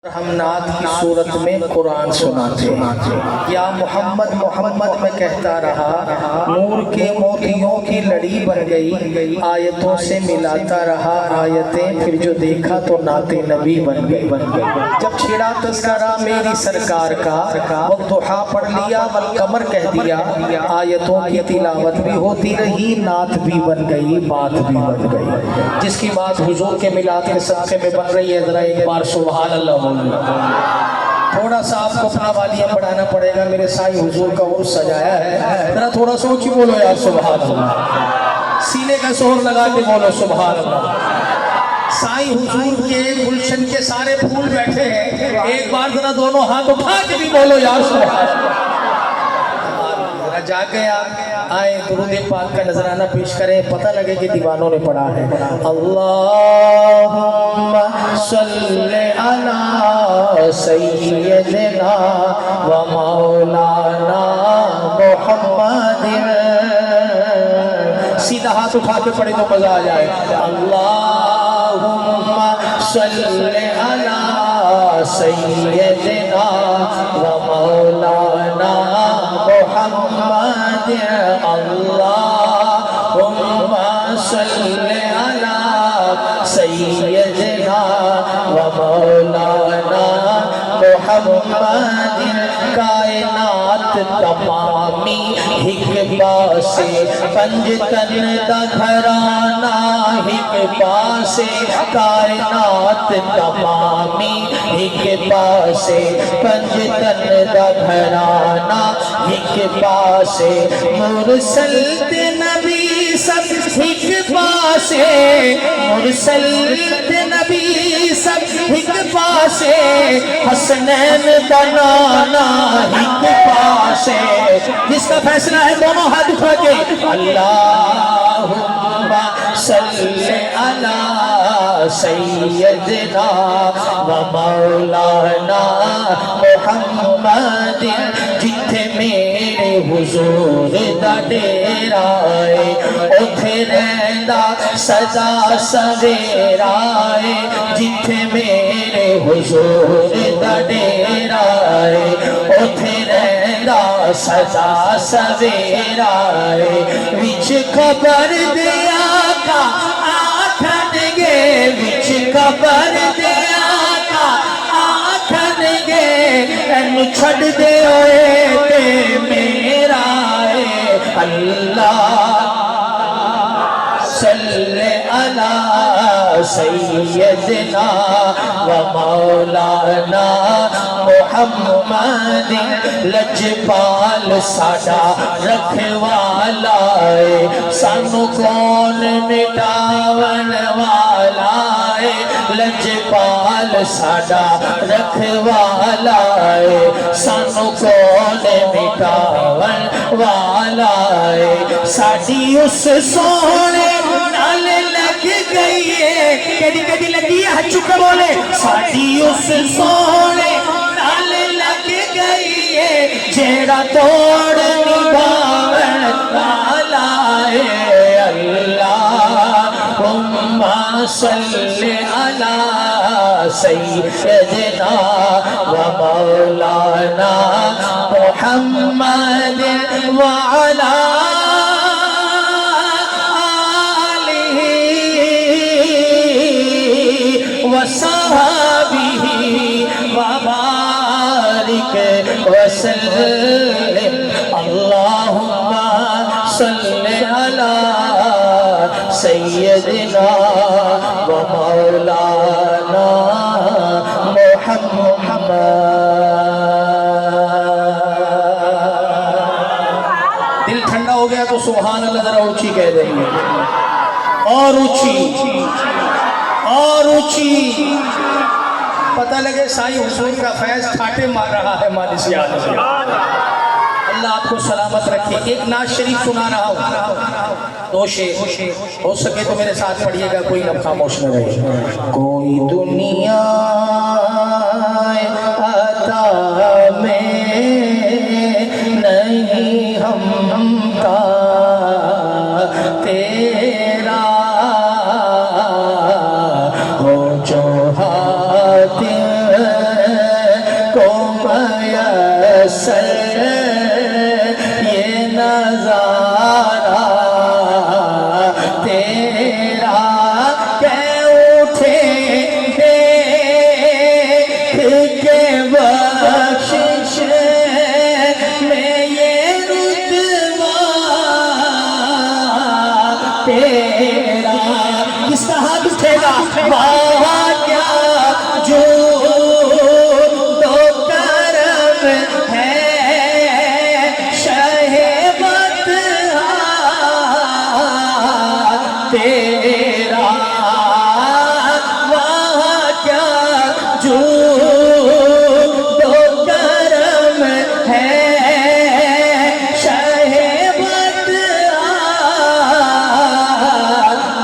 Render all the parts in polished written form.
हम नात की सूरत में कुरान सुनाते हैं। या मोहम्मद मोहम्मद में कहता रहा, नूर के मोतियों की लड़ी बन गई, आयतों से मिलाता रहा आयतें, फिर जो देखा तो नाते नबी बन गई। जब छिड़ा तस्करा मेरी सरकार का, वो दुहा पढ़ लिया, वल कमर कह दिया, आयतों की तिलावत भी होती रही, नात भी बन गई, बात भी बन गई। जिसकी बात हुजूर के मिलाद के सदक़े में बन रही है, जरा एक बार सुभान अल्लाह। थोड़ा सा आपको अपना वालिया बढ़ाना पड़ेगा, मेरे साईं हुजूर का उर्स सजाया है, जरा थोड़ा सा ऊंची बोलो यार सुभान अल्लाह, सीने का शोर लगा के बोलो सुभान अल्लाह। साईं हुजूर के गुलशन के सारे फूल बैठे हैं, एक बार जरा दोनों हाथ उठा के भी बोलो यार सुभान अल्लाह। जाके आए दुरूद पाक का नजराना पेश करें, पता लगे कि दीवानों ने पढ़ा है। अल्लाहुम्मा सल्ले अला सय्यिदना व मौलाना मुहम्मदिन। सीधा हाथ उठा के पढ़े तो मजा आ जाए। अल्लाहुम्मा सल्ले अला सय्यिदना व मौलाना मुहम्मद। अल्लाहुम्मा सल्ले अला सय्यिदना व मौलाना मुहम्मद। कायनात तमामी हिकबा से पंजतन दा घराना, हिकबा से कायनात तमामी हिकबा से पंजतन दा घराना, हिकबा से मुरसल नबी सब हिकबा से, मुरसल नबी सब हिकबा से, हसनैन दा नाना हिकबा से। जिसका फैसला है दोनों हाथ उठा के अल्लाहुम्मा सल्ले अला सय्यिदना व मौलाना मुहम्मद। जिथे मेरे हुजूर दा डेरा है, उथे रहंदा सदा सवेरा है। जिथे मेरे हुजूर दा डेरा है, उथे रहंदा सदा सवेरा है। विच खबर दे आका आखनगे, विच खबर दे आका आखनगे, एनु छड़ दे ओए ते मेरा है। अल्लाह सल्ले अला सय्यिदना व मौलाना मुहम्मद। लजपाल साडा रखवाला है, सानू कौन मिटावन वाला है। लजपाल साडा रखवाला है, सानू कौन मिटावन वाला है। साडी उस सोने नाल लग गई है, कदी कदी लगी है, चुप बोले। साडी उस सोने नाल लग गई है, जेड़ा तोड़ निभावन वाला है। अल्लाहुम्मा सल्ले अला सय्यिदना व मौलाना मुहम्मद व अला वसहबिही व बारिक वसल्लिम। अल्लाहुम्मा सल्ले अला सय्यिदना व मौलाना मुहम्मद। दिल ठंडा हो गया तो सुभान अल्लाह जरा ऊंची कह देंगे, और ऊंची और ऊंची। पता लगे साईं हुजूर का फैज ठाटे मार रहा है मालिसियात से। अल्लाह आपको सलामत रखे। एक नाज शरीफ सुना रहा हूँ, दो शेर, हो सके तो मेरे साथ पढ़िएगा, कोई लब खामोश न रहे। कोई दुनिया आता में नहीं हमका तेरा, हो जो हाथ मयसर ये नजारा तेरा कै उठे देख के बख्शिश में ये रुतबा तेरा। किसका हाथ उठेगा? वाह क्या जो दो करम है शहेबत तेरा। वाह क्या जो दो करम है शहेबत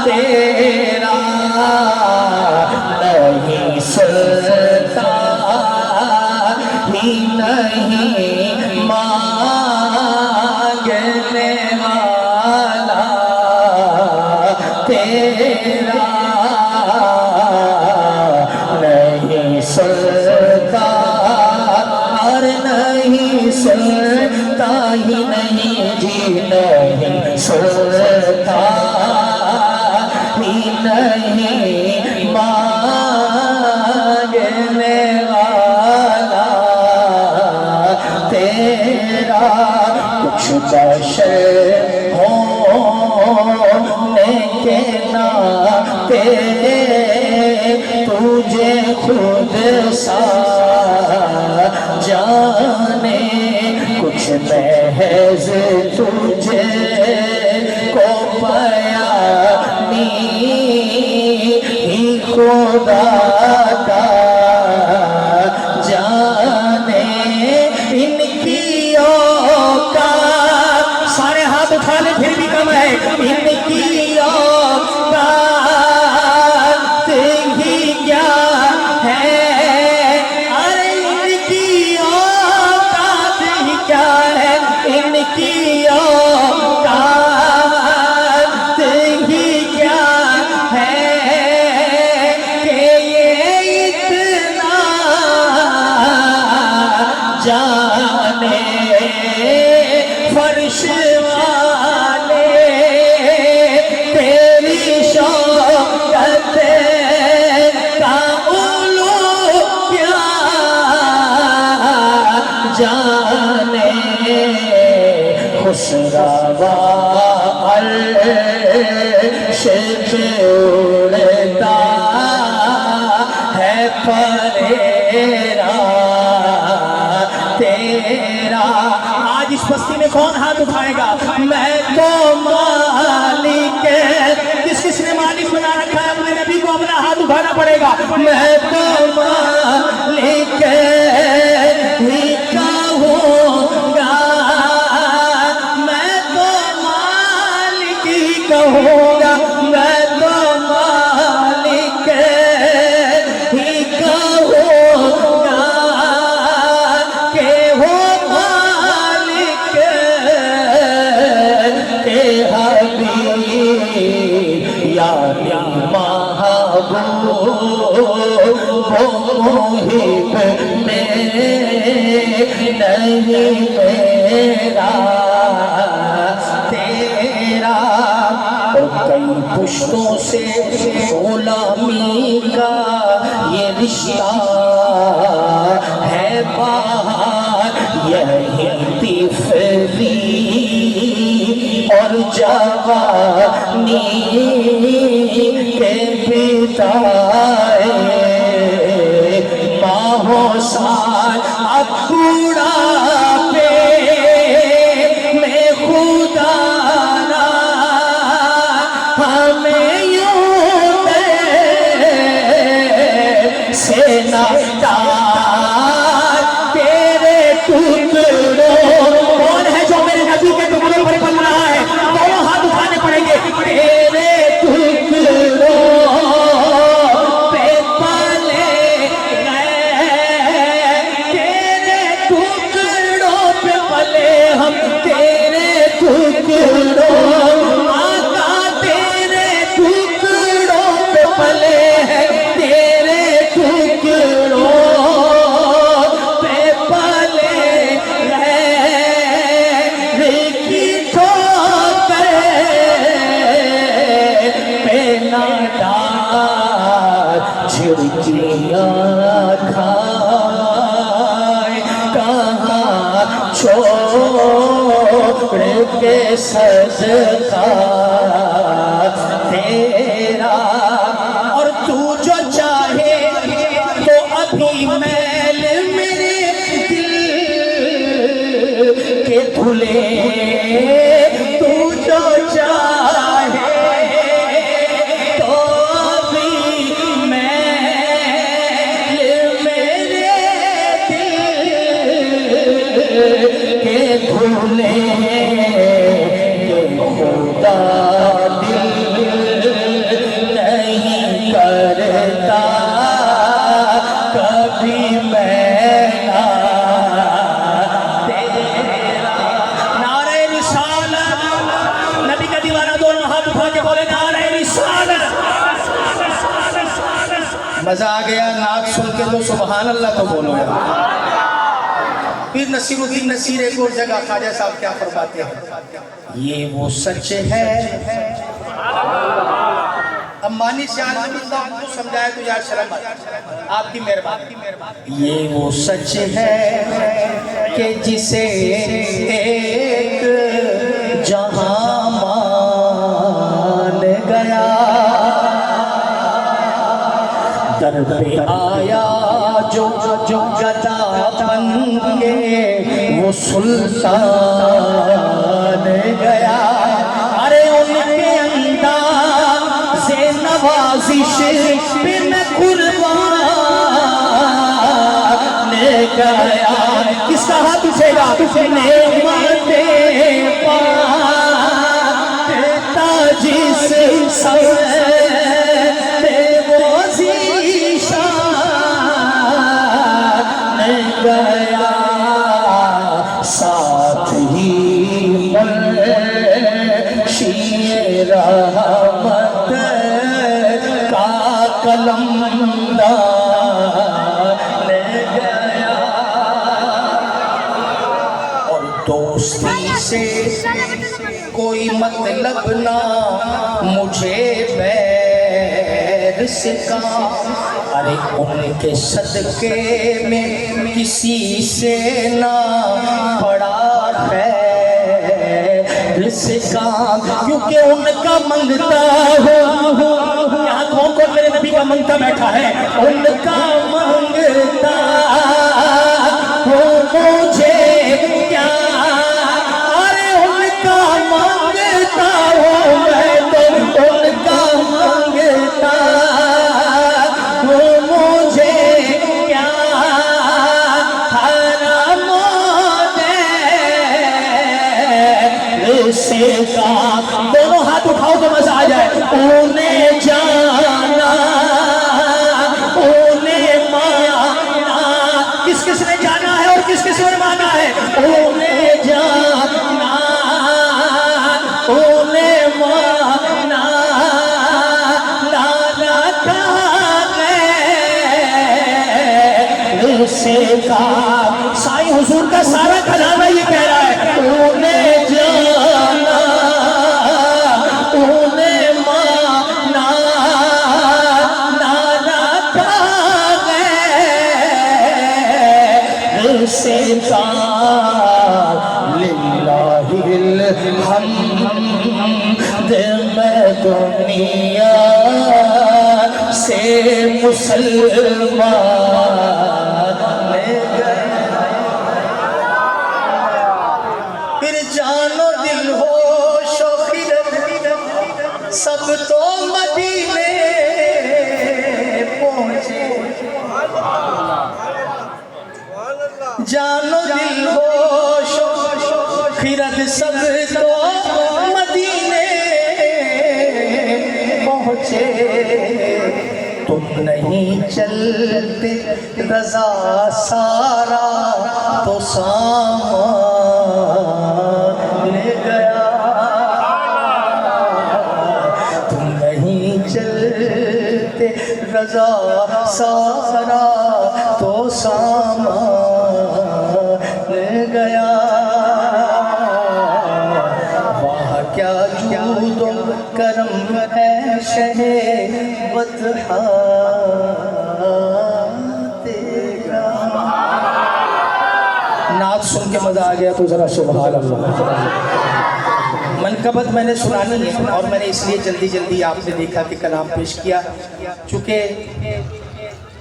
तेरा। नहीं सुनता ही नहीं मांगने वाला तेरा। नहीं सुनता और नहीं सुनता ही नहीं जी नहीं सुनता ही नहीं मांगने वाला तेरा। कुछ बशर होने के नाते तुझे खुद सा जाने कुछ महज तुझे को बयानी ही खुदा का जाने। इनकी औकात सारे हाथ उठा ले फिर भी कम है। इनकी औकात ही क्या है? अरे इनकी औकात ही क्या है? इनकी औकात ही क्या है कि ये इतना जाने। फर्श वाले तेरी शौकत का उलू क्या जाने। खुशरावा अर्श पे उड़ता है परेरा तेरा। आज इस बस्ती में कौन हाथ उठाएगा? मैं तो मालिक। किस किसने मालिक बना रखा है अपने नबी को? अपना हाथ उठाना पड़ेगा। मैं तो मालिक ही कहूँगा। मैं तो मालिक ही कहूँगा। मैं तो मालिक ही कहूँगा के हो मालिक के हबीब यानी महबूब मुहिब में नहीं मेरा तेरा। और कई पुश्तों से गुलामी का ये रिश्ता है बाहर। यही तिफली और जवानी के बिताए माहो साल अबूढ़ा पे में खुदा ना हमें यूं से नादार तेरे टुकड़ों। कौन है जो मेरे नबी के टुकड़ों पर पल रहा है? दोनों हाथ उठाने पड़ेंगे। तेरे टुकड़ों पे पले गए, तेरे टुकड़ों पे पले हम। तेरे टुकड़ों आका तेरे टुकड़ों पे पले हैं। तेरे टुकड़ों के सदका तेरा, और तू जो चाहे तो अभी मैल मेरे दिल के धुले, तू जो चाहे तो अभी मैल मेरे दिल के धुले, खुदा दिल नहीं करता कभी मैला तेरा। नारे रिसालत, नबी का दीवाना दोनों हाथ उठा के बोले नारे रिसालत। मजा आ गया नाक सुन के तो सुभान अल्लाह तो बोलो यार। फिर नसीरुद्दीन नसीर एक और जगह ख्वाजा साहब क्या फरमाते हैं, ये वो सच है। अब मानी से तो समझाया तो यार शर्म आपकी मेहरबानी। ये वो सच है कि जिसे एक जहां मान गया, दर पे आया जो जो गदा बन के वो सुल्तान गया। अरे उनके अंदाज़े नवाजिश पे मैं कुर्बान गया। किसका हाथ उठेगा? नेमते पाता जिस सब गया, साथ ही मुर्शीद रहमत का कलम ले गया। और दोस्ती से कोई मतलब ना मुझे बैर से का, अरे उनके सदके में किसी से ना पड़ा है रिस्का, क्योंकि उनका मंगता हो। यहाँ कौन कौन मेरे नबी का मंगता बैठा है? उनका मंगता हो मुझे क्या, अरे उनका मंगता हो मैं तो, उनका मंगता का। दोनों हाथ उठाओ तो मजा आ जाए। उन्हें जाना उन्हें माना, किस किस ने जाना है और किस किस ने माना है? उन्हें जाना उन्हें माना, लाला का से का साईं हुजूर का सारा खजाना ये कह रहा है। उन्हें से लिल्लाहिल हम्द, मैं दुनिया से मुसलमान फिर जानो दिल हो शौकीरत सब तो मदीने पहुंचे, जानो दिल हो खिरत सब तो मदीने पहुँचे। तुम नहीं चलते रजा सारा तो सामान गया, तुम नहीं चलते रजा सारा तो सामान गया। वाह क्या जूदो करम है शहे बतहा तेरा। नात सुन के मजा आ गया तो जरा सुभान अल्लाह। मनकबत मैंने सुनानी है और मैंने इसलिए जल्दी जल्दी आपने देखा कि कलाम पेश किया, चूँकि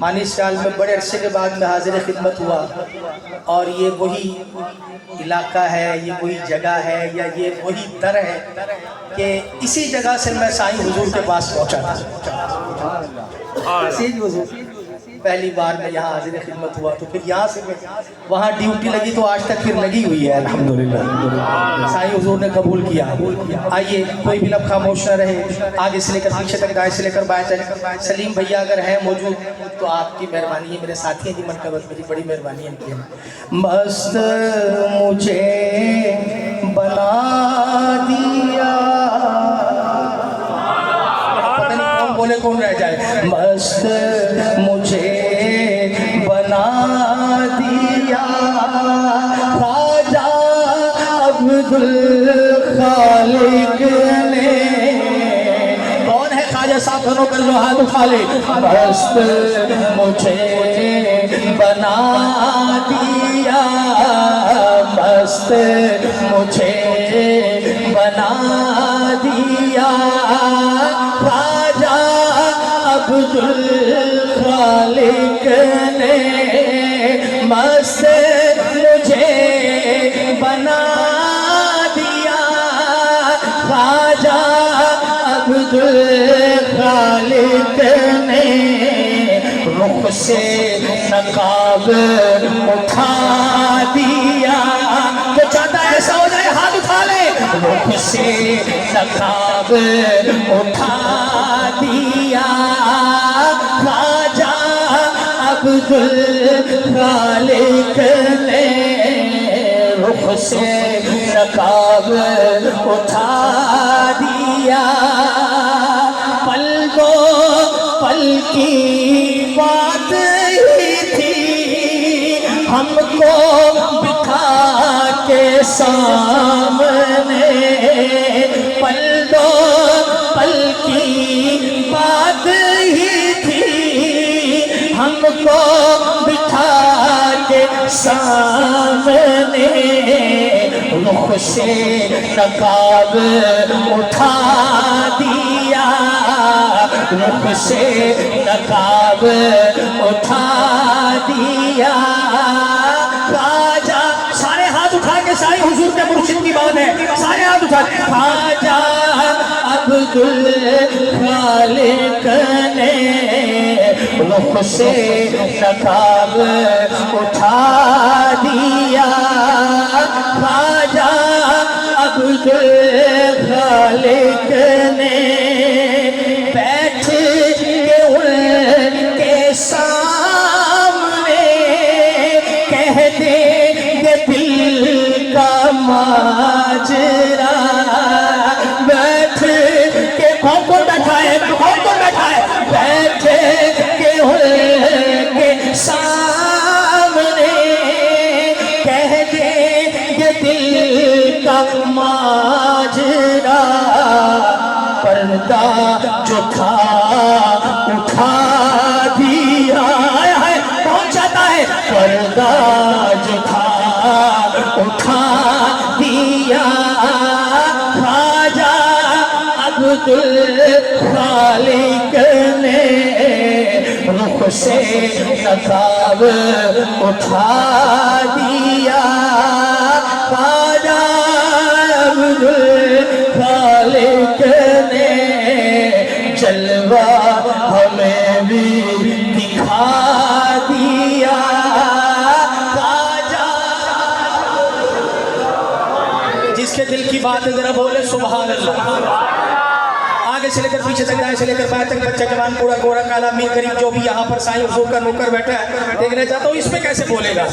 मानी साल में बड़े अरसे के बाद मैं हाजिर खिदमत हुआ और ये वही इलाका है, ये वही जगह है या ये वही दर है कि इसी जगह से मैं साईं हुजूर के पास पहुंचा था। पहली बार मैं यहाँ हाजिर खिदमत हुआ तो फिर यहाँ से मैं वहाँ ड्यूटी लगी तो आज तक फिर लगी हुई है अल्हम्दुलिल्लाह। साईं हुजूर ने कबूल किया। आइए कोई भी लब खामोश न रहे, आगे से लेकर पीछे तक, दाएं से लेकर बाएं तक। सलीम भैया अगर हैं मौजूद तो आपकी मेहरबानी है, मेरे साथी हैं जी मनकबत, मेरी बड़ी मेहरबानी है इनकी। मस्त मुझे बना दिया, बोले कौन रह जाए। मस्त मुझे बना दिया राजा अब्दुल खालिक ने। कौन है ख्वाजा साहब, दोनों कर लो हाथ उठा ले। मस्त मुझे बना दिया, मस्त मुझे बना दिया राजा अब्दुल खालिक ने। मस्त मुझे बना दिया राजा अब्दुल खालिक ने। रुख से नकाब उठा दिया, तो चाहता है ऐसा हो जाए हाथ उठा ले। रुख से नकाब उठा दिया राजा अब्दुल खालिक ने। रुख से नकाब उठा दिया, पल दो पल की बात ही थी, हमको बिठा के सामने। पल दो पल की बात ही थी, हमको बिठा के सामने। रुख से नकाब उठा दिया, रुख से नकाब उठा दिया राजा। सारे हाथ उठा के, साईं हुजूर के मुर्शिद की बात है, सारे हाथ उठा के। राजा अब्दुल खालिक ने रुख से नकाब उठा दिया राजा अब्दुल खालिक ने। बैठ के उनके सामने कह देंगे दिल का माजरा। बैठ के कौन कौन बैठा है, कौन कौन बैठा है। बैठ के उनके सामने कह देंगे दिल का माजरा। पर्दा जो था उठा दिया है, कौन चाहता है। पर्दा जो था उठा दिया राजा अब्दुल खालिक ने। रुख से नकाब उठा दिया राजा अब्दुल खालिक ने। जलवा हमें भी दिखा दिया राजा। जिसके दिल की बात है जरा बोले सुभान अल्लाह। आगे से लेकर पीछे तक, दाएं से लेकर बाएं तक, बच्चा जवान बूढ़ा गोरा काला मीर गरीब जो भी यहाँ पर साईं हुजूर का नौकर बैठा है, देखना चाहता हूँ इसमें कैसे बोलेगा।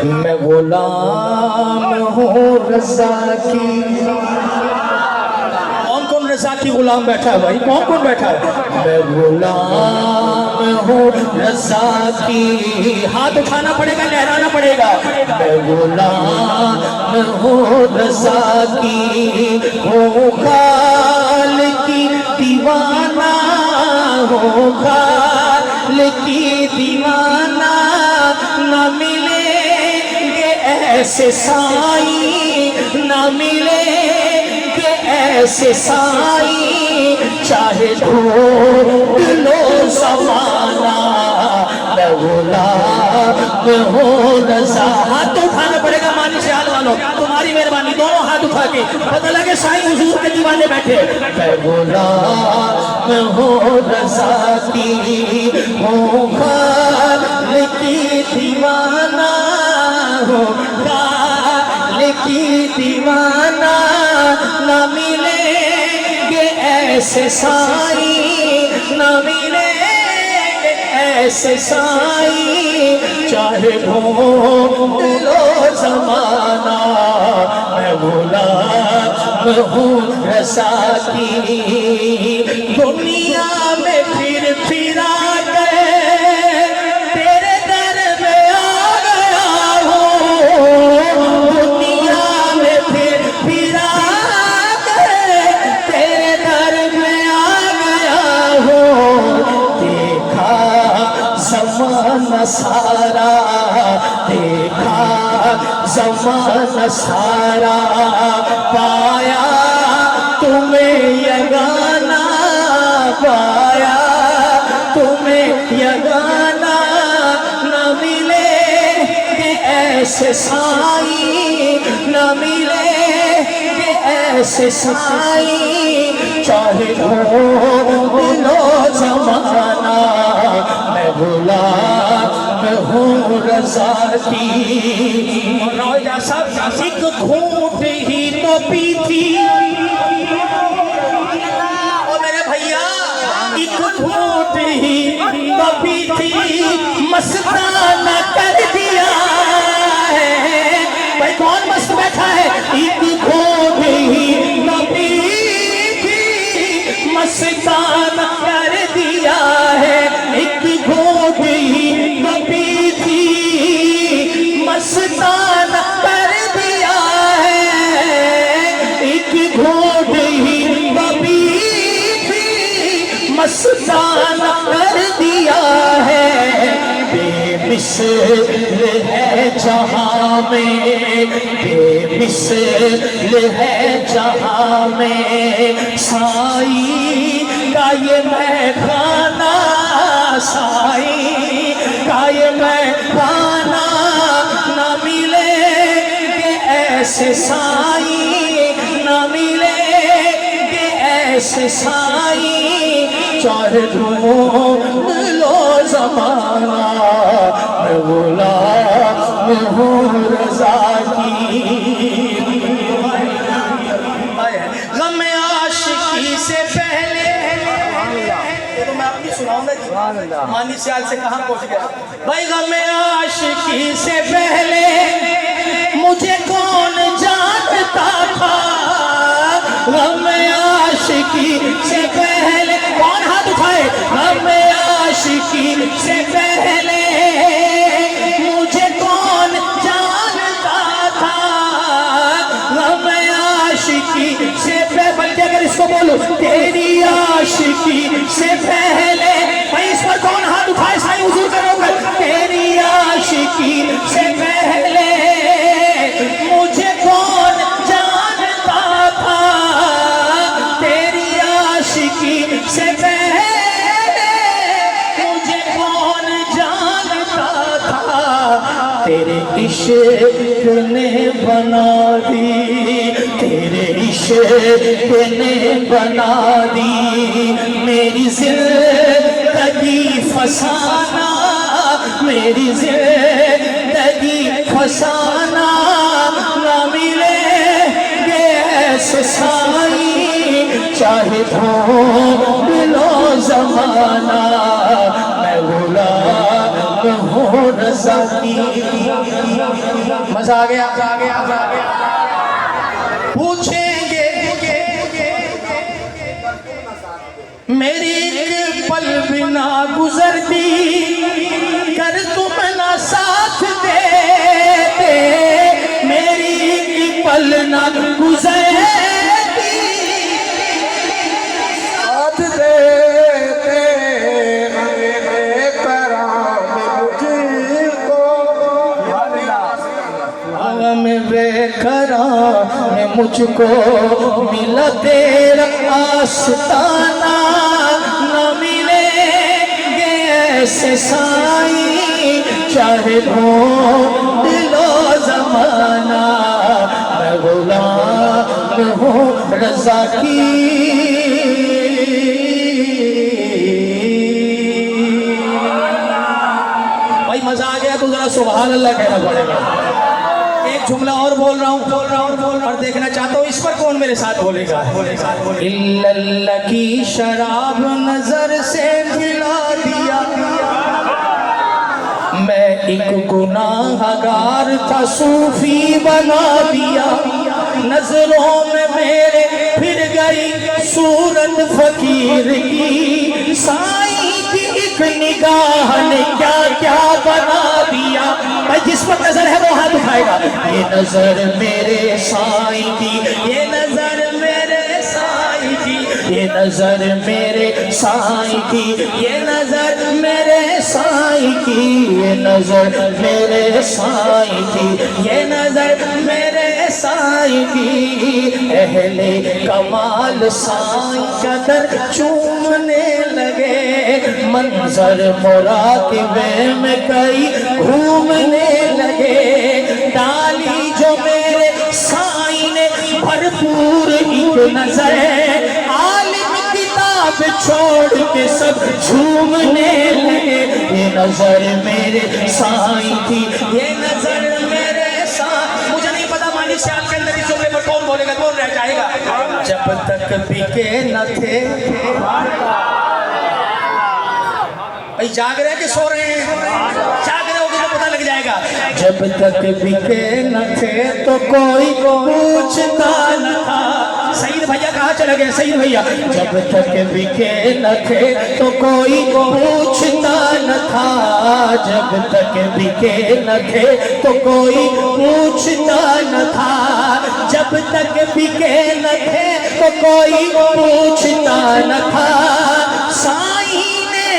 मैं गुलाम हूँ रज़ा की। कौन कौन रज़ा की गुलाम बैठा है भाई, कौन कौन बैठा है। मैं गुलाम हूँ रज़ा की, हाथ उठाना पड़ेगा, लहराना पड़ेगा। मैं गुलाम हूँ रज़ा की, हूँ खालिक की दीवाना, हूँ खालिक की दीवाना। न मिलेंगे ऐसे साईं, न मिलेंगे ऐसे साई चाहे धूप लो ज़माना, मैं गुलाम हूँ रज़ा। हाथ तो उठाना पड़ेगा मानी से हाल वालों, तुम्हारी मेहरबानी, दोनों हाथ उठा के पता लगे साईं हुजूर के दीवाने बैठे। मैं गुलाम हूँ रज़ा की, हूँ खालिक की दीवाना, हूँ खालिक की दीवाना। न मिलेंगे ऐसे साईं, न मिलेंगे ऐसे साईं चाहे ढूंढ लो ज़माना, मैं गुलाम हूँ रज़ा की। दुनिया में फिर फिरा गए तेरे दर में आ गया हूँ, दुनिया में फिर फिरा गए तेरे दर में आ गया हूँ। देखा ज़माना सारा, देखा ज़माना सारा, पाया तुम्हें यगाना, पाया तुम्हें यगाना। न मिलेंगे ऐसे साईं, न मिलेंगे ऐसे साईं चाहे ढूंढ लो ज़माना, मैं गुलाम हूँ रज़ा की। और सब एक घूंट ही तो पी थी, ओ मेरे भैया एक घूंट ही तो पी थी, मस्ताना कर दिया है। भाई कौन मस्त बैठा है? एक घूंट ही तो पी थी, मस्ताना कर दिया है। एक घूंट ही तो पी थी, मस्ताना कर दिया है। एक घूंट ही तो पी थी, मस्ताना कर दिया है। बेमिसाल है जहां में, बेमिसाल है जहां में साईं का ये महखाना, साईं का ये महखाना। न मिलेंगे ऐसे साईं, न मिलेंगे ऐसे साईं चाहे ढूंढ लो ज़माना, मैं गुलाम हूँ रज़ा की। गम आशिकी से पहले तो मैं आपकी सुनाऊंगा जी, मानी सियाल से कहाँ पहुँच गया भाई। गम आशिकी से पहले मुझे कौन जानता था, गम आशिकी से पहले, कौन हाथ उठाए? गम आशिकी से पहले मुझे कौन जानता था, गम आशिकी से पहले। बल्कि अगर इसको बोलो तेरी आशिकी से पहले, भाई इस पर कौन हाथ उठाए? साईं हुजूर का नौकर। तेरी आशिकी से पहले मुझे कौन जानता था, तेरी आशिकी से पहले मुझे कौन जानता था। तेरे इश्क ने बना दी, तेरे इश्क ने बना दी मेरी जिंदगी फसाना, मेरी जिंदगी फसाना। न मिलेंगे ऐसे साईं चाहे ढूंढ लो ज़माना, मैं गुलाम हूँ रज़ा की। मजा आ गया, मजा आ गया, मजा आ गया। पूछेंगे मेरी एक पल बिना गुजरती, कर तुम ना साथ देते, मेरी एक पल ना गुजरती, साथ देते में बेकरार मुझको मिला तेरा आस्ताना, न मिलेंगे ऐसे साईं चाहे ढूंढ लो ज़माना। मैं गुलाम हूँ रज़ा की, भाई मजा आ गया तो जरा सुभान अल्लाह कहना पड़ेगा। एक जुमला और बोल रहा हूँ और देखना चाहता हूँ इस पर कौन मेरे साथ बोलेगा। इल्लल्लाह की शराब नजर से मिला दिया, मैं एक गुनाहगार था सूफी बना दिया। नजरों में मेरे फिर गई सूरत फकीर की, साईं की एक निगाह ने क्या क्या बना दिया। भाई जिस पर नजर है वो हाथ उठाएगा। ये नजर मेरे साईं की, ये नजर मेरे साईं की, ये नजर मेरे साईं की, ये नजर मेरे साईं की, ये नजर मेरे साईं की, ये नजर मेरे साईं की। अहले कमाल साईं का दर चूमने लगे, मंजर मुराक़िबे में कई घूमने लगे। डाली जो मेरे साईं ने भरपूर एक नजर, आलिम किताब छोड़ के सब झूमने लगे। ये नजर मेरे साईं की, ये नजर मेरे साईं। मुझे नहीं पता मानी साल के अंदर इस जुमले पर कौन बोलेगा, कौन रह जाएगा। जब तक बिके न थे, भाई जाग रहे कि सो रहे हैं? जाग रहे होगे तो पता लग जाएगा। जब तक बिके न थे तो कोई पूछता न था। सईद भैया कहाँ चले गए? सईद भैया, जब तक बिके न थे तो कोई पूछता न था, जब तक बिके न थे तो कोई पूछता न था, जब तक बिके न थे तो कोई पूछता न था। साईं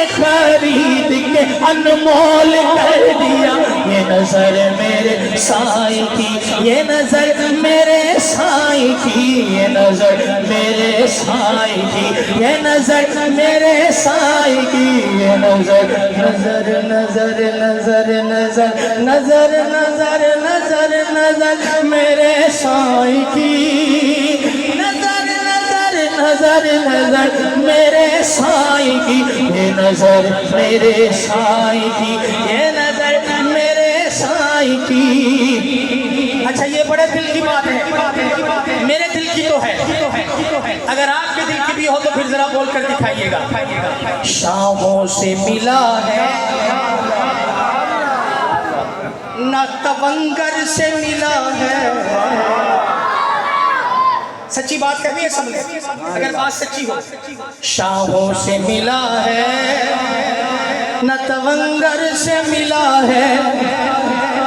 खरीद के अनमोल कर दिया। ये नजर मेरे साईं की, ये नजर मेरे साईं की, ये नजर मेरे साईं की, ये नजर मेरे साईं की, ये नजर नजर नजर नजर नजर नजर नजर नजर नजर मेरे साईं की। नजर नजर मेरे साईं की, ये नजर मेरे साईं की, ये नजर मेरे साईं की। अच्छा ये बड़े दिल की बात है, मेरे दिल की तो है, अगर आपके दिल की भी हो तो फिर जरा बोल कर दिखाइएगा। शाहों से मिला है न तवंगर से मिला है। सच्ची बात करनी है सबने, अगर बात सच्ची हो। शाहों से मिला है न तवंगर से मिला है,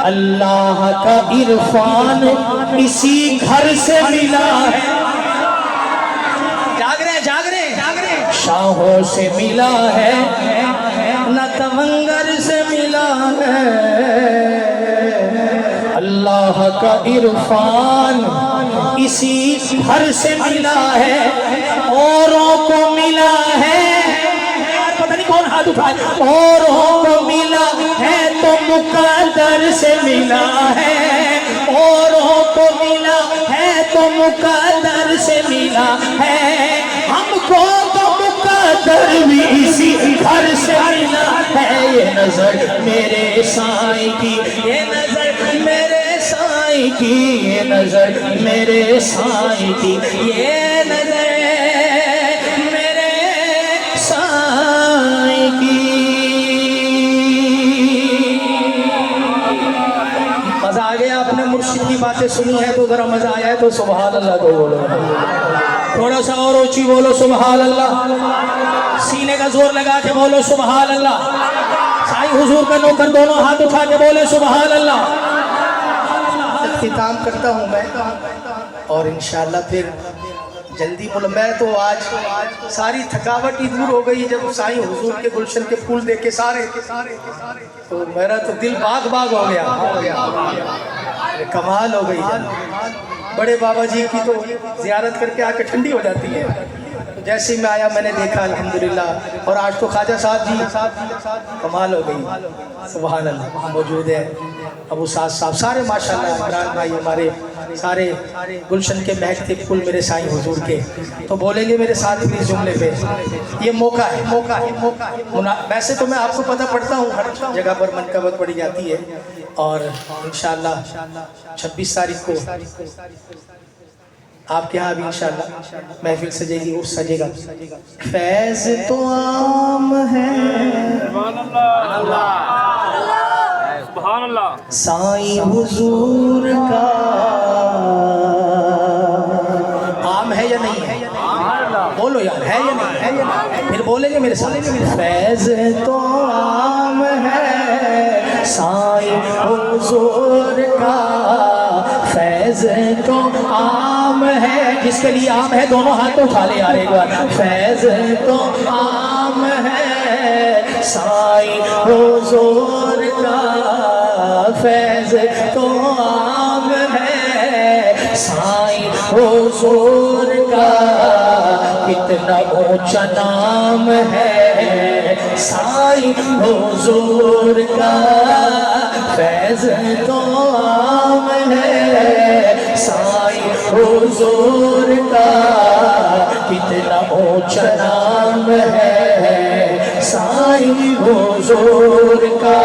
अल्लाह का इरफान इसी घर से मिला है। जाग रहे जाग रहे जाग रहे। शाहों से मिला है न तवंगर से मिला है, अल्लाह का इरफान इसी घर से मिला है। औरों को मिला है, पता नहीं कौन हाथ उठाए, औरों को मिला है तो मुकद्दर से मिला है, औरों को मिला है तो मुकद्दर से मिला है। हमको तो मुकद्दर भी इसी घर से मिला है। ये नजर मेरे साईं की, ये नजर मेरे साईं की, ये नजर मेरे साईं की, ये नजर मेरे साईं की। मजा आ गया? आपने मुर्शिद की बातें सुनी है तो जरा मजा आया है तो सुभान अल्लाह तो बोलो, थोड़ा सा और ऊंची बोलो सुभान अल्लाह, सीने का जोर लगा के बोलो सुभान अल्लाह। साईं हुजूर का नौकर दोनों हाथ उठा के बोले सुभान अल्लाह। इख्तिताम करता हूँ मैं और इंशाअल्लाह फिर जल्दी मैं तो आज सारी थकावट ही दूर हो गई जब साईं हुजूर के गुलशन के फूल देख के सारे तो मेरा तो दिल बाग बाग हो गया, कमाल हो गई। बड़े बाबा जी की तो ज़ियारत करके आके ठंडी हो जाती है। तो जैसे ही मैं आया मैंने देखा अल्हम्दुलिल्लाह। और आज तो ख्वाजा साहब जी कमाल हो गई, सुभान अल्लाह, मौजूद है। अबू साद साहब सारे माशाल्लाह, इमरान भाई हमारे सारे गुलशन के महकते फूल मेरे साईं हुजूर के। तो बोलेंगे मेरे साथ भी इस जुमले पे, ये मौका है, मौका है, मौका है। वैसे तो मैं आपको पता पड़ता हूँ, हर जगह पर मनकबत पड़ी जाती है। और इंशाअल्लाह 26 तारीख को आपके यहाँ भी इंशाअल्लाह महफिल सजेगी, उस सजेगा। फैज़ तो आम है, साईं हुजूर का आम है या नहीं है? बोलो यार, है या नहीं है? या नहीं? फिर बोलेंगे मेरे साथ, फैज़ तो आम है साईं हुजूर का, फैज़ तो आम है। जिसके लिए आम है दोनों हाथ उठा ले यार एक बार। फैज़ तो आम है साईं हुजूर का, फैज़ तो आम है साईं हुजूर का। कितना ऊंचा नाम है साईं हुजूर का, फैज़ तो आम है साईं हुजूर का। कितना ऊंचा नाम है साईं हुजूर का।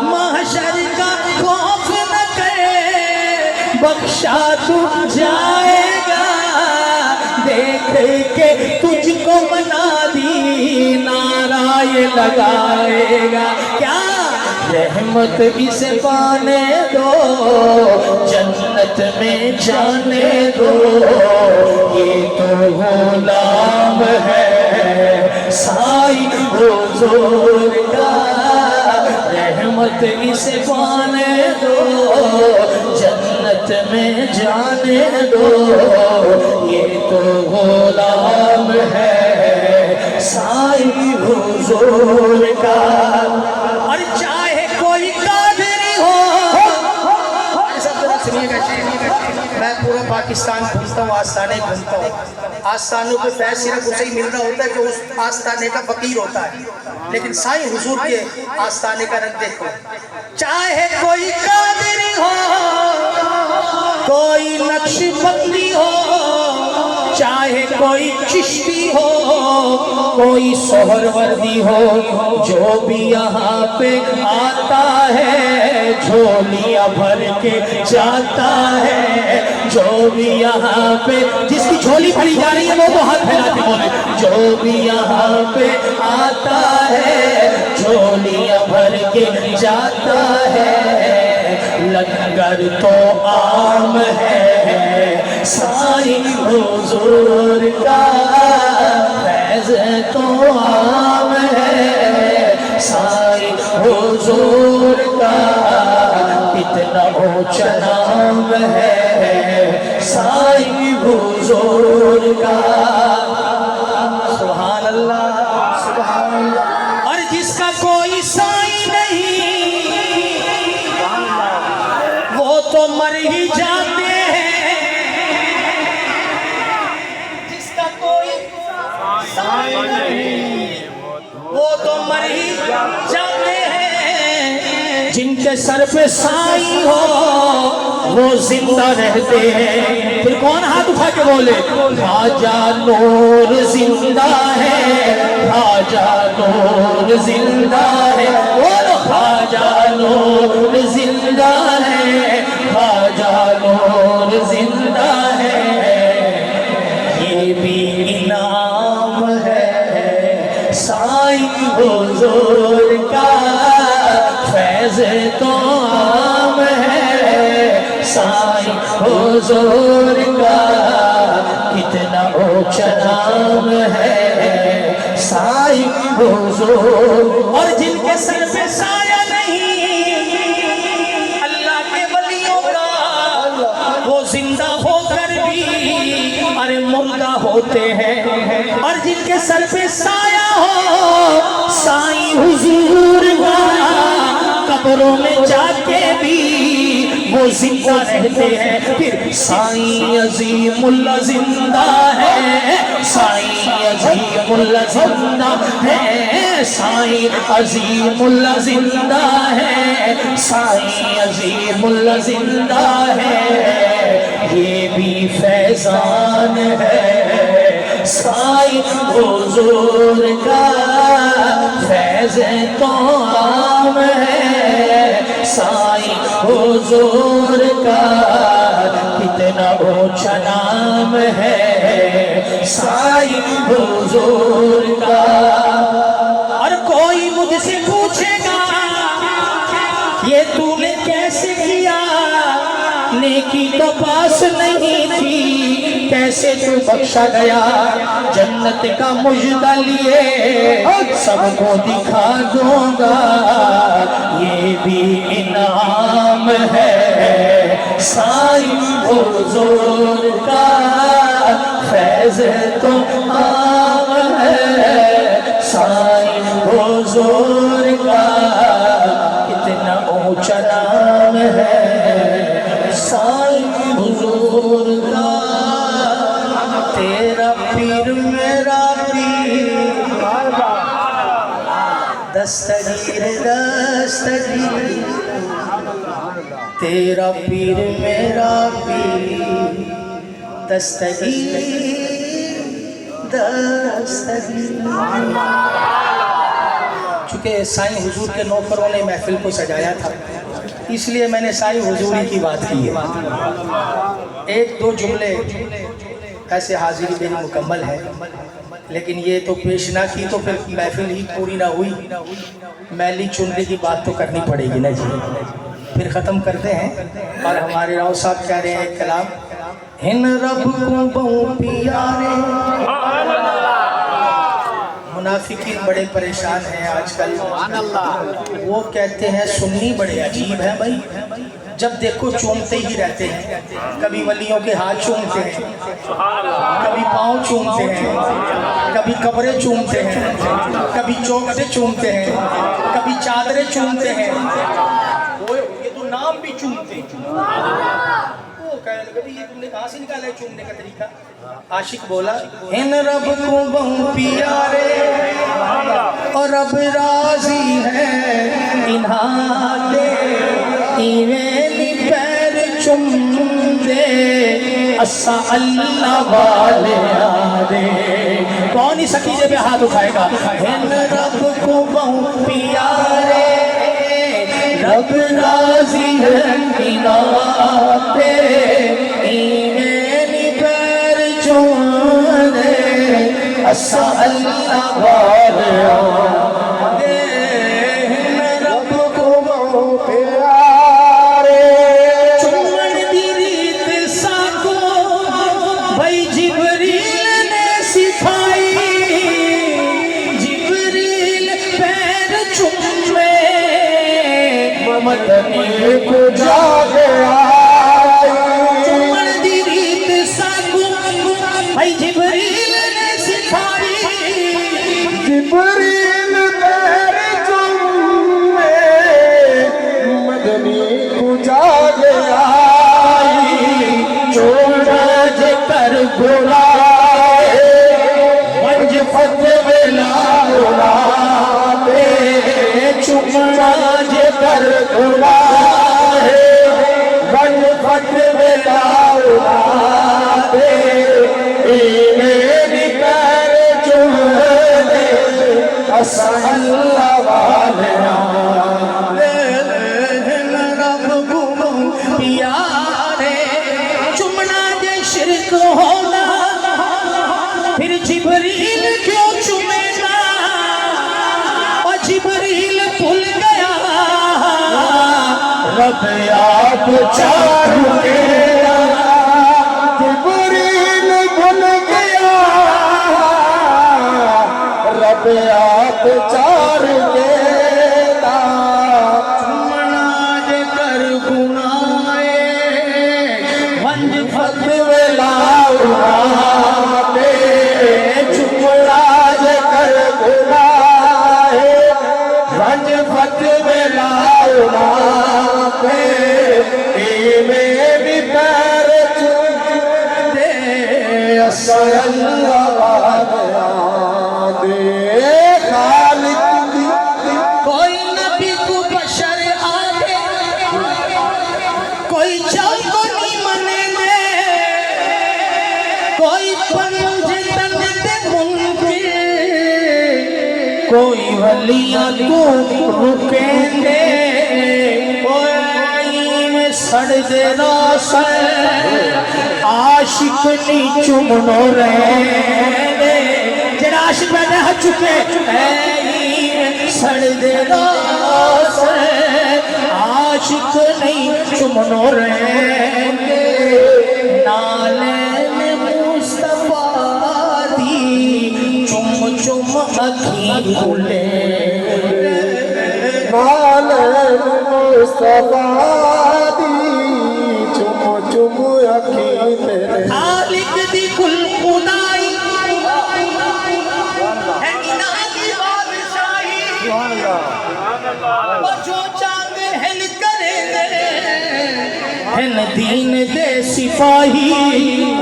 महशर का खौफ न करे, बख्शा तू जाएगा, देख के तुझको मनादी नाराए लगाएगा। क्या रहमत इसे पाने दो, जन्नत में जाने दो, ये तो गुलाम है साईं हुजूर का। रहमत इसे पाने दो, जन्नत में जाने दो, ये तो गुलाम है साईं हुजूर का। और चाहे कोई कादरी हो, मैं पूरा पाकिस्तान घूमता हूँ, आस्थाने घूमता हूँ। आस्थानों पे फैज़ सिर्फ उसे ही मिल रहा होता है जो उस आस्थाने का फकीर होता है, लेकिन साईं हुजूर के आस्थाने का रंग देखो। चाहे कोई कादरी हो, कोई नक्शबंदी हो, चाहे कोई चिश्ती हो, कोई सोहरवर्दी हो, जो भी यहाँ पे आता है झोलियाँ भर के जाता है। जो भी यहाँ पे, जिसकी झोली भरी जा रही है वो तो हाथ फैला के बोले। जो भी यहाँ पे आता है झोलियाँ भर के जाता है, लंगर तो आम है साईं हुजूर का, फैज़ तो आम है साईं हुजूर का। कितना ऊंचा नाम है साईं हुजूर का। सुभान अल्लाह, सुभान अल्लाह। और जिसका कोई साईं नहीं वो तो मर ही जाते हैं, जिसका कोई साईं नहीं वो तो मर ही जाते हैं। जिनके सर पे साईं हो वो जिंदा रहते हैं। फिर कौन हाथ उठा के बोले, ख्वाजा नूर जिंदा है, ख्वाजा नूर जिंदा है, बोलो ख्वाजा नूर जिंदा है, ख्वाजा नूर जिंदा है। ये भी इनाम है साईं हुजूर का, फैज़ तो आम है साईं हुजूर का। कितना ऊंचा नाम है साईं हुजूर। और जिनके सर पे साया नहीं अल्लाह के वलियों का, वो जिंदा होकर भी अरे मुर्दा होते हैं। और जिनके सर पे साया हो साईं हुजूर का, कब्रों में जाके भी वो वो जिंदा रहते हैं। फिर साईं अज़ीमुल्लाह जिंदा है, साईं अज़ीमुल्लाह जिंदा है, साईं अज़ीमुल्लाह जिंदा है, साईं अज़ीमुल्लाह जिंदा है। ये भी फैजान है साईं हुजूर का, फैज़ तो आम है साईं हुजूर का, कितना ऊंचा नाम है साईं हुजूर का। और कोई मुझसे पूछेगा ये तूने कैसे किया, नेकी तो पास नहीं थी, कैसे तू बख्शा गया। जन्नत का मुजदा लिए सबको दिखा दूंगा, ये भी इनाम है साईं हुजूर का, फैज़ तो आम है साईं हुजूर का, कितना ऊंचा नाम है साईं हुजूर का। तेरा पीर मेरा पीर, दस्तगीर दस्तगीर, तेरा पीर मेरा पीर, दस्तगीर दस्तगीर। चूँकि साईं हुजूर के नौकरों ने महफिल को सजाया था, इसलिए मैंने साईं हुजूरी की बात की है। एक दो जुमले ऐसे हाजिरी मेरी मुकम्मल है, लेकिन ये तो पेश ना की तो फिर महफिल ही पूरी ना हुई। मैली चुनरी की बात तो करनी पड़ेगी ना जी। फिर ख़त्म करते हैं और हमारे राव साहब कह रहे हैं कलाम, हिन रब को बहु प्यारे। मुनाफिकीन बड़े परेशान हैं आजकल, वो कहते हैं सुन्नी बड़े अजीब है भाई, जब देखो चूमते ही रहते हैं। कभी वलियों के हाथ चूमते हैं, कभी पाँव चूमते हैं, कभी कब्रें चूमते हैं, कभी चौखटे चूमते हैं, कभी चादरें चूमते हैं, ये तो नाम भी चूमते हैं। ये तुमने कहाँ से निकाला है चूमने का तरीका? आशिक बोला, हिन रब को बहु प्यारे और रब राजी है इन्हाते, इवेली पैर चुम दे असा अल्लाह वाले आदे। कौन ही सकीजे पे हाथ उठाएगा? हिन रब को बहु प्यारे, रब राजी है इन्हाते, इवेली पैर चुम दे असा अल्लाह वाले आदे। रब को बहु प्यारे, चुमन दी रीत साको भाई जिबरील ने सिखाई, जिबरील पैर चुमे मदनी को जागे आई। चुमन दी रीत साको भाई जिबरील ने सिखाई, जिबरील पैर चुमे मदनी को जागे आई। चोरा जे कर गुलाए मंज फतवे लाए, चुमना जे कर गुलाए मंज फतवे लाए, मेरी पैर चुम दे असा अल्लाह वाले रब को प्यारे। चुमना जे शिरक होना फिर जिबरील क्यों चुमेगा, और जिबरील भूल गया रब आप चारू के, जिबरील भूल गया रब आप चारू के। चुमना जे कर गुनाए मंज फतवे लाए, चुमना जे कर गुनाए मंज फतवे लाए, कोई नबी को बशर आगे कोई चौको नहीं मनेंगे कोई पंज तंदे मुनकिर कोई वलिया को रुकेंगे सड़ दे आशिक नहीं चुमनो रहे जरा आशिक मैंने हट चुके सड़ दे आशिक नहीं चुमनो रहे नाले मुस्तफा दी चुम चुम अखी खुले नाले मुस्तफा दी चुम चुम अखी मेरे खालिक दी कुल खुदाई है इना की बादशाही और जो चाहे हन करेंगे हन दीन दे सिपाही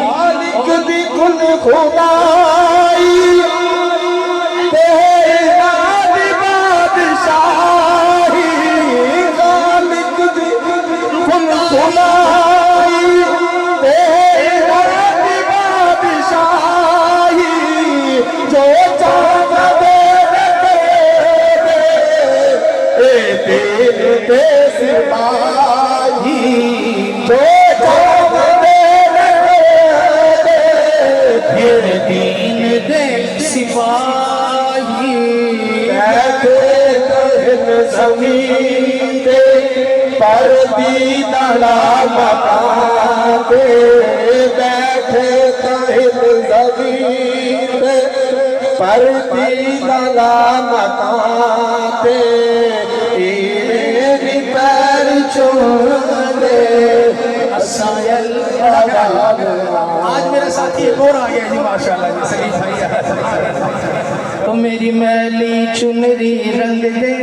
खालिक दी कुल खुदाई तेरा दी बादशाही खालिक दी कुल खुदाई तेरा दी बादशाही जो चाहे दे दे सिपाही जो फिर दीन दे सिपाही ज़मीन पे पर दीदारा मकान पे बैठे तहिल ज़मीन पे पर दीदारा मकान पे मेरी पैर छोड़ दे आज मेरा साथी एक और आ गया जी माशाल्लाह जी सलीम भाई तो मेरी मैली चुनरी रंग दे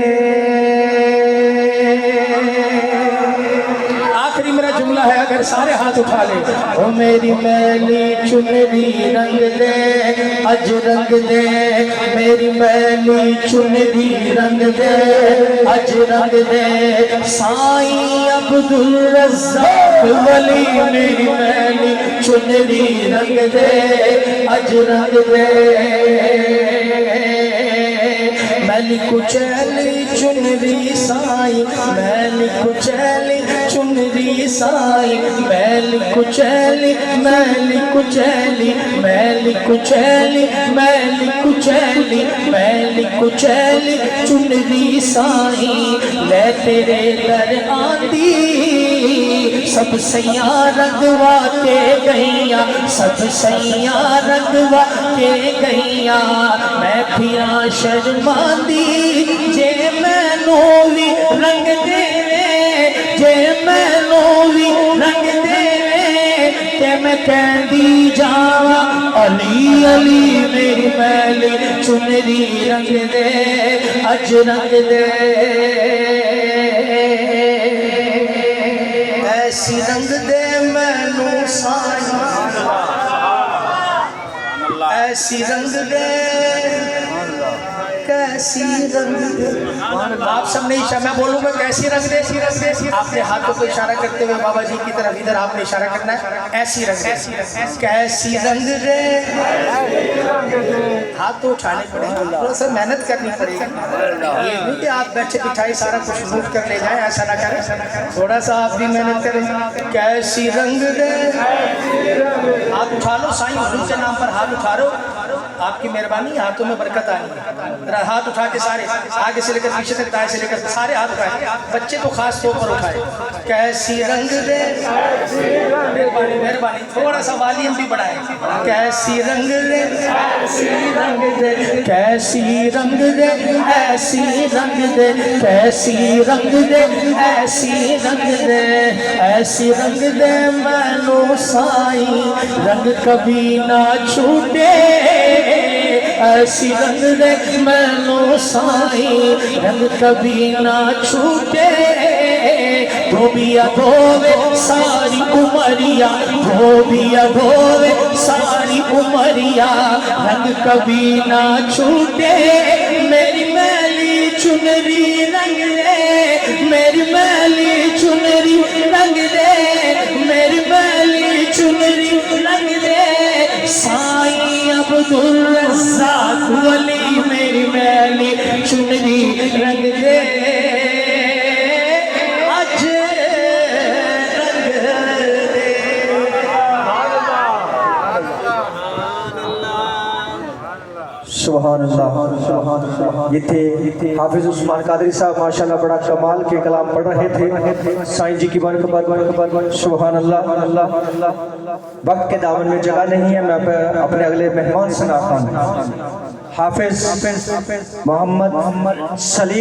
आखिरी मेरा जुमला है अगर सारे हाथ उठा ले ओ मेरी मैली चुनरी रंग दे अज रंग दे मेरी मैली चुनरी रंग दे अज रंग दे साईं अब्दुल रज़्ज़ाक़ वली मेरी मैली चुनरी रंग दे अज रंग दे मैली कुचैली चुनरी साईं मैली कुचैली चुनरी साईं मैली कुचैली मैली कुचैली मैली कुचैली मैली कुचैली मैली कुचैली चुनरी साईं ले तेरे दर आंदी सब सैया रंगवा के गैया सब सैया रंगवा के गैया मैं फिरा शर्मांदी जे मैनू भी रंग देवे जे मैनू भी रंग देवे ते मैं कहंदी जावा अली अली मेरी मैली चुनरी रंग दे अज रंग दे ऐसी रंग दे मैनू साईं ऐसी रंग दे कैसी रंग दे आप सब ने इशारा मैं बोलूंगा कैसी रंग दे आपने हाथों को इशारा करते हुए बाबा जी की तरफ इधर आपने इशारा करना है ऐसी रंग दे कैसी रंग दे हाथ तो उठाने पड़ेंगे थोड़ा सा मेहनत करनी पड़ेगी ये नहीं कि आप बैठे बिठाए सारा कुछ नोट कर ले जाए ऐसा ना करें थोड़ा सा आप भी मेहनत करें कैसी रंग दे हाथ उठा लो साईं हुजूर के नाम पर हाथ उठा लो आपकी मेहरबानी हाथों में बरकत आनी है हाथ उठा के सारे आगे से लेकर पीछे तक दाएं से लेकर सारे हाथ उठाए बच्चे तो खास तौर पर उठाए कैसी रंग दे मेहरबानी मेहरबानी थोड़ा सा वॉल्यूम भी बढ़ाए कैसी रंग दे कैसी रंग दे कैसी रंग दे ऐसी रंग दे कैसी रंग दे ऐसी रंग दे ऐसी रंग दे मैनू साईं रंग कभी ना छूटे ऐसी रंग दे मैनू साईं रंग कभी ना छूटे धोबिया धोवे सारी उमरिया, धोबिया धोवे सारी उमरिया, रंग कभी ना छूटे मेरी मैली चुनरी रंग दे, मेरी मैली चुनरी रंग दे, मेरी मैली चुनरी रंग दे, साईं अब्दुल रज़्ज़ाक़ वली मेरी मैली चुनरी रंग दे, आज रंग दे। सुभान अल्लाह। ये थे हाफिज उस्मान कादरी साहब, माशाल्लाह बड़ा कमाल के कलाम पढ़ रहे थे साईं जी की बरकत। सुभान अल्लाह। वक्त के दामन में जगह नहीं है, मैं अपने अगले मेहमान सुनाता हूँ। हाफिज मोहम्मद सलीम